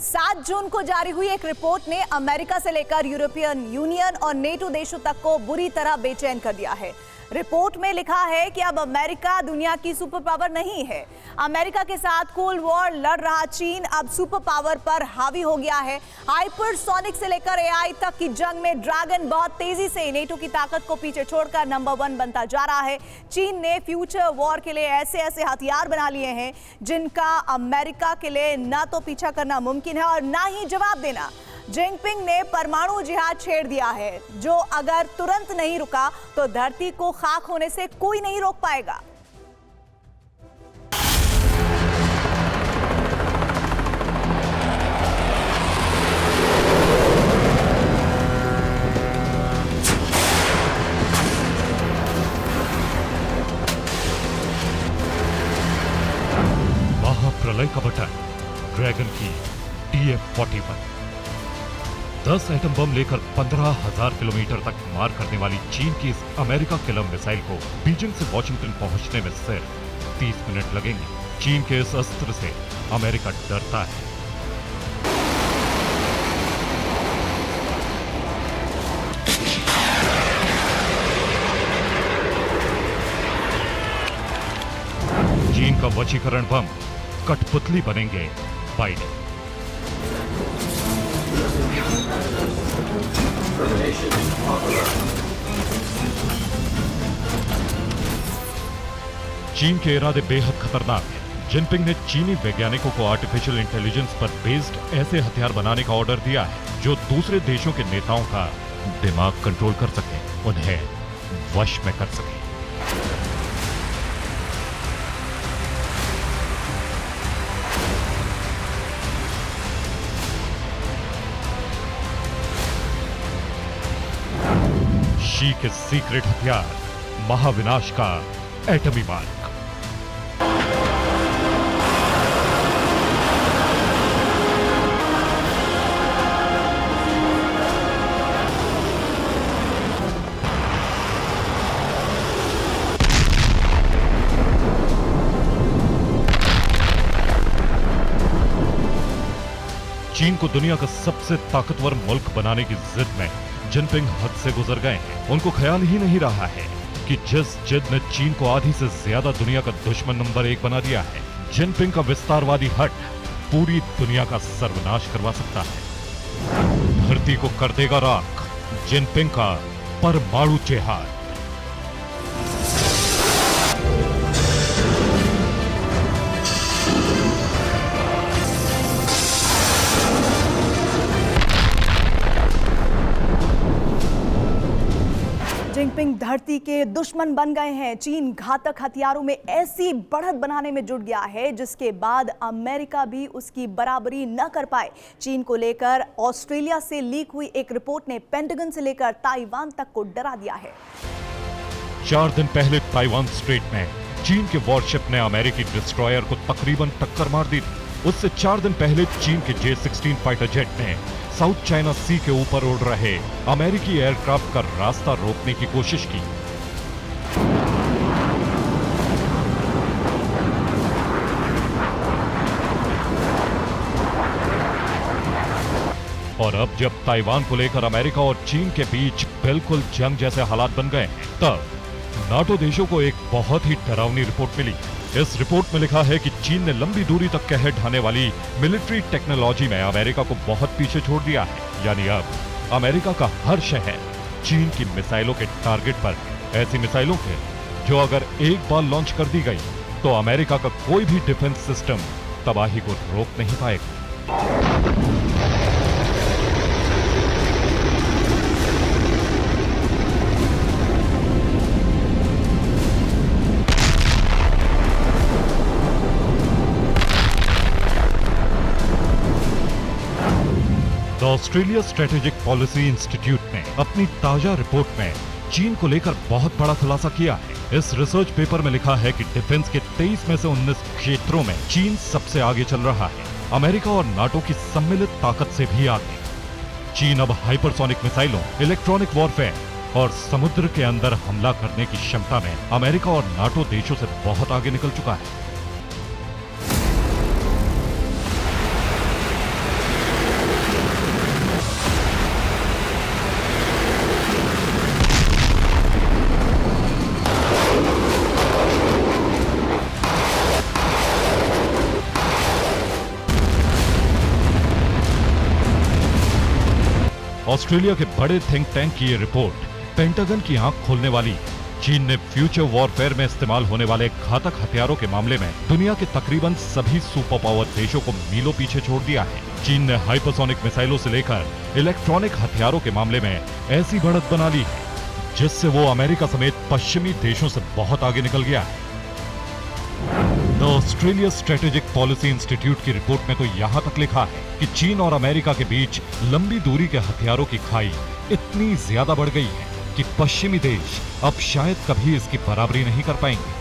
7 जून को जारी हुई एक रिपोर्ट ने अमेरिका से लेकर यूरोपियन यूनियन और नेटो देशों तक को बुरी तरह बेचैन कर दिया है। रिपोर्ट में लिखा है कि अब अमेरिका दुनिया की सुपर पावर नहीं है। अमेरिका के साथ कोल्ड वॉर लड़ रहा चीन अब सुपर पावर पर हावी हो गया है। हाइपरसोनिक से लेकर एआई तक की जंग में ड्रैगन बहुत तेजी से नेटो की ताकत को पीछे छोड़कर नंबर 1 बनता जा रहा है। चीन ने फ्यूचर वॉर के लिए ऐसे ऐसे हथियार बना लिए हैं जिनका अमेरिका के लिए ना तो पीछा करना मुमकिन है और ना ही जवाब देना। जिनपिंग ने परमाणु जिहाद छेड़ दिया है, जो अगर तुरंत नहीं रुका तो धरती को खाक होने से कोई नहीं रोक पाएगा। महाप्रलय का बटन ड्रैगन की TF-41 10 एटम बम लेकर 15,000 किलोमीटर तक मार करने वाली चीन की इस अमेरिका किलर मिसाइल को बीजिंग से वॉशिंगटन पहुंचने में सिर्फ 30 मिनट लगेंगे। चीन के इस अस्त्र से अमेरिका डरता है। चीन का वशीकरण बम कठपुतली बनेंगे बाइडेन। चीन के इरादे बेहद खतरनाक हैं। जिनपिंग ने चीनी वैज्ञानिकों को आर्टिफिशियल इंटेलिजेंस पर बेस्ड ऐसे हथियार बनाने का ऑर्डर दिया है जो दूसरे देशों के नेताओं का दिमाग कंट्रोल कर सके, उन्हें वश में कर सके। शी के सीक्रेट हथियार, महाविनाश का एटमी मार्क। चीन को दुनिया का सबसे ताकतवर मुल्क बनाने की जिद में जिनपिंग हद से गुजर गए हैं। उनको ख्याल ही नहीं रहा है कि जिस जिद ने चीन को आधी से ज्यादा दुनिया का दुश्मन नंबर 1 बना दिया है, जिनपिंग का विस्तारवादी हट पूरी दुनिया का सर्वनाश करवा सकता है। धरती को कर देगा राख जिनपिंग का परमाणु जिहाद। जिनपिंग धरती के दुश्मन बन गए हैं। चीन घातक हथियारों में ऐसी बढ़त बनाने में जुट गया है जिसके बाद अमेरिका भी उसकी बराबरी न कर पाए। चीन को लेकर ऑस्ट्रेलिया से लीक हुई एक रिपोर्ट ने पेंटागन से लेकर ताइवान तक को डरा दिया है। 4 दिन पहले ताइवान स्ट्रेट में चीन के वॉरशिप ने अमेरिकी डिस्ट्रॉयर को तकरीबन टक्कर मार दी थी। उससे 4 दिन पहले चीन के J-16 फाइटर जेट ने साउथ चाइना सी के ऊपर उड़ रहे अमेरिकी एयरक्राफ्ट का रास्ता रोकने की कोशिश की। और अब जब ताइवान को लेकर अमेरिका और चीन के बीच बिल्कुल जंग जैसे हालात बन गए हैं, तब नाटो देशों को एक बहुत ही डरावनी रिपोर्ट मिली। इस रिपोर्ट में लिखा है कि चीन ने लंबी दूरी तक कहर ढाने वाली मिलिट्री टेक्नोलॉजी में अमेरिका को बहुत पीछे छोड़ दिया है। यानी अब अमेरिका का हर शहर चीन की मिसाइलों के टारगेट पर है। ऐसी मिसाइलों के जो अगर एक बार लॉन्च कर दी गई तो अमेरिका का कोई भी डिफेंस सिस्टम तबाही को रोक नहीं पाएगा। The Australia strategic policy institute ने अपनी ताजा रिपोर्ट में चीन को लेकर बहुत बड़ा खुलासा किया है। इस रिसर्च पेपर में लिखा है कि डिफेंस के 23 में से 19 क्षेत्रों में चीन सबसे आगे चल रहा है, अमेरिका और नाटो की सम्मिलित ताकत से भी आगे। चीन अब हाइपरसोनिक मिसाइलों, इलेक्ट्रॉनिक वॉरफेयर और समुद्र के अंदर हमला करने की क्षमता में अमेरिका और नाटो देशों से बहुत आगे निकल चुका है। ऑस्ट्रेलिया के बड़े थिंक टैंक की ये रिपोर्ट पेंटागन की आंख खोलने वाली। चीन ने फ्यूचर वॉरफेयर में इस्तेमाल होने वाले घातक हथियारों के मामले में दुनिया के तकरीबन सभी सुपर पावर देशों को मीलों पीछे छोड़ दिया है। चीन ने हाइपरसोनिक मिसाइलों से लेकर इलेक्ट्रॉनिक हथियारों के मामले में ऐसी बढ़त बना ली है जिससे वो अमेरिका समेत पश्चिमी देशों से बहुत आगे निकल गया है। The Australia strategic policy institute की रिपोर्ट में तो यहां तक लिखा है कि चीन और अमेरिका के बीच लंबी दूरी के हथियारों की खाई इतनी ज्यादा बढ़ गई है कि पश्चिमी देश अब शायद कभी इसकी बराबरी नहीं कर पाएंगे।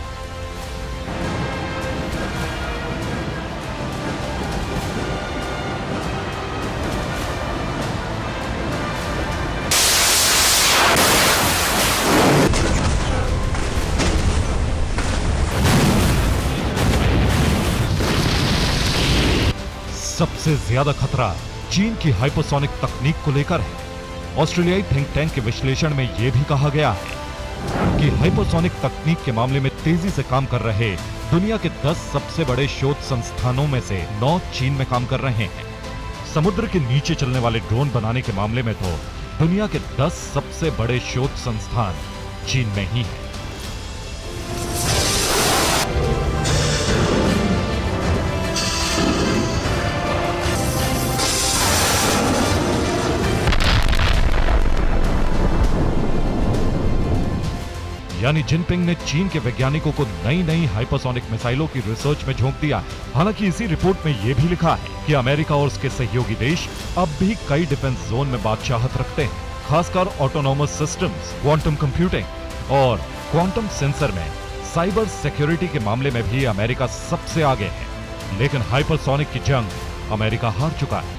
सबसे ज्यादा खतरा चीन की हाइपरसोनिक तकनीक को लेकर है। ऑस्ट्रेलियाई थिंक टैंक के विश्लेषण में यह भी कहा गया है कि हाइपरसोनिक तकनीक के मामले में तेजी से काम कर रहे दुनिया के 10 सबसे बड़े शोध संस्थानों में से 9 चीन में काम कर रहे हैं। समुद्र के नीचे चलने वाले ड्रोन बनाने के मामले में तो दुनिया के 10 सबसे बड़े शोध संस्थान चीन में ही हैं। यानी जिनपिंग ने चीन के वैज्ञानिकों को नई नई हाइपरसोनिक मिसाइलों की रिसर्च में झोंक दिया है। हालांकि इसी रिपोर्ट में यह भी लिखा है कि अमेरिका और उसके सहयोगी देश अब भी कई डिफेंस जोन में बादशाहत रखते हैं, खासकर ऑटोनोमस सिस्टम्स, क्वांटम कंप्यूटिंग और क्वांटम सेंसर में। साइबर सिक्योरिटी के मामले में भी अमेरिका सबसे आगे है, लेकिन हाइपरसोनिक की जंग अमेरिका हार चुका है।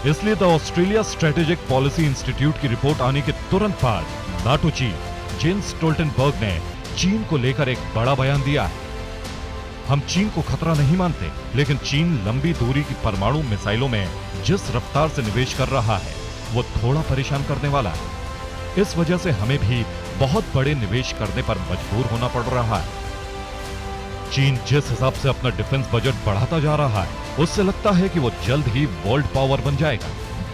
इसलिए the Australia strategic policy institute की रिपोर्ट आने के तुरंत बाद नाटो चीफ जेन्स स्टोल्टनबर्ग ने चीन को लेकर एक बड़ा बयान दिया है। हम चीन को खतरा नहीं मानते, लेकिन चीन लंबी दूरी की परमाणु मिसाइलों में जिस रफ्तार से निवेश कर रहा है वो थोड़ा परेशान करने वाला है। इस वजह से हमें भी बहुत बड़े निवेश करने पर मजबूर होना पड़ रहा है। चीन जिस हिसाब से अपना डिफेंस बजट बढ़ाता जा रहा है, उससे लगता है कि वो जल्द ही वर्ल्ड पावर बन जाएगा।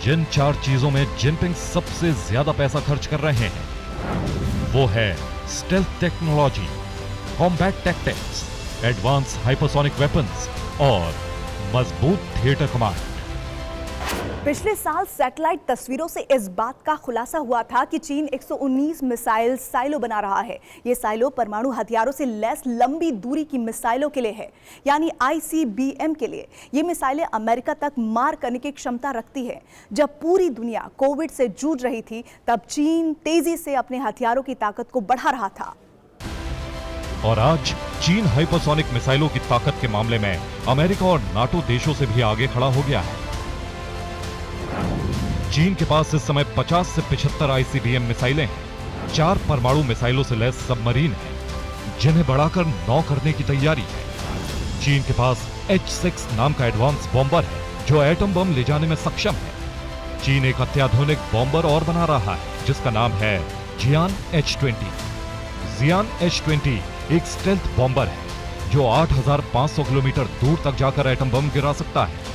जिन 4 चीजों में जिनपिंग सबसे ज्यादा पैसा खर्च कर रहे हैं वो है stealth technology, combat tactics, advance hypersonic weapons और मजबूत थिएटर कमांड। पिछले साल सैटेलाइट तस्वीरों से इस बात का खुलासा हुआ था कि चीन 119 मिसाइल साइलो बना रहा है। ये साइलो परमाणु हथियारों से लैस लंबी दूरी की मिसाइलों के लिए है, यानी ICBM के लिए। ये मिसाइलें अमेरिका तक मार करने की क्षमता रखती है। जब पूरी दुनिया कोविड से जूझ रही थी, तब चीन तेजी से अपने हथियारों की ताकत को बढ़ा रहा था। और आज चीन हाइपरसोनिक मिसाइलों की ताकत के मामले में अमेरिका और नाटो देशों से भी आगे खड़ा हो गया है। चीन के पास इस समय 50 से 75 ICBM मिसाइलें हैं, 4 परमाणु मिसाइलों से लैस सबमरीन है, जिन्हें बढ़ाकर 9 करने की तैयारी है। चीन के पास H-6 नाम का एडवांस बॉम्बर है जो एटम बम ले जाने में सक्षम है। चीन एक अत्याधुनिक बॉम्बर और बना रहा है जिसका नाम है जियान H-20। जियान H-20 एक स्टेल्थ बॉम्बर है जो 8500 किलोमीटर दूर तक जाकर एटम बम गिरा सकता है।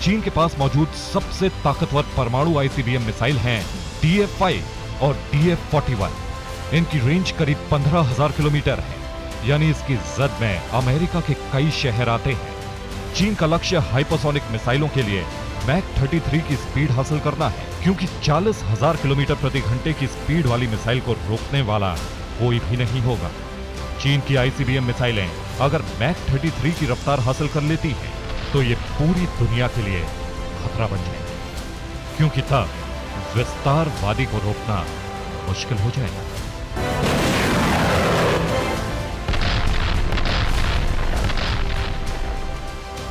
चीन के पास मौजूद सबसे ताकतवर परमाणु ICBM मिसाइल हैं DF-5 और DF-41। इनकी रेंज करीब 15,000 किलोमीटर है, यानी इसकी जद में अमेरिका के कई शहर आते हैं। चीन का लक्ष्य हाइपरसोनिक मिसाइलों के लिए मैक 33 की स्पीड हासिल करना है, क्योंकि 40,000 किलोमीटर प्रति घंटे की स्पीड वाली मिसाइल को रोकने वाला कोई भी नहीं होगा। चीन की ICBM मिसाइलें अगर मैक 33 की रफ्तार हासिल कर लेती हैं, तो ये पूरी दुनिया के लिए खतरा बन जाएगी, क्योंकि तब विस्तारवादी को रोकना मुश्किल हो जाएगा।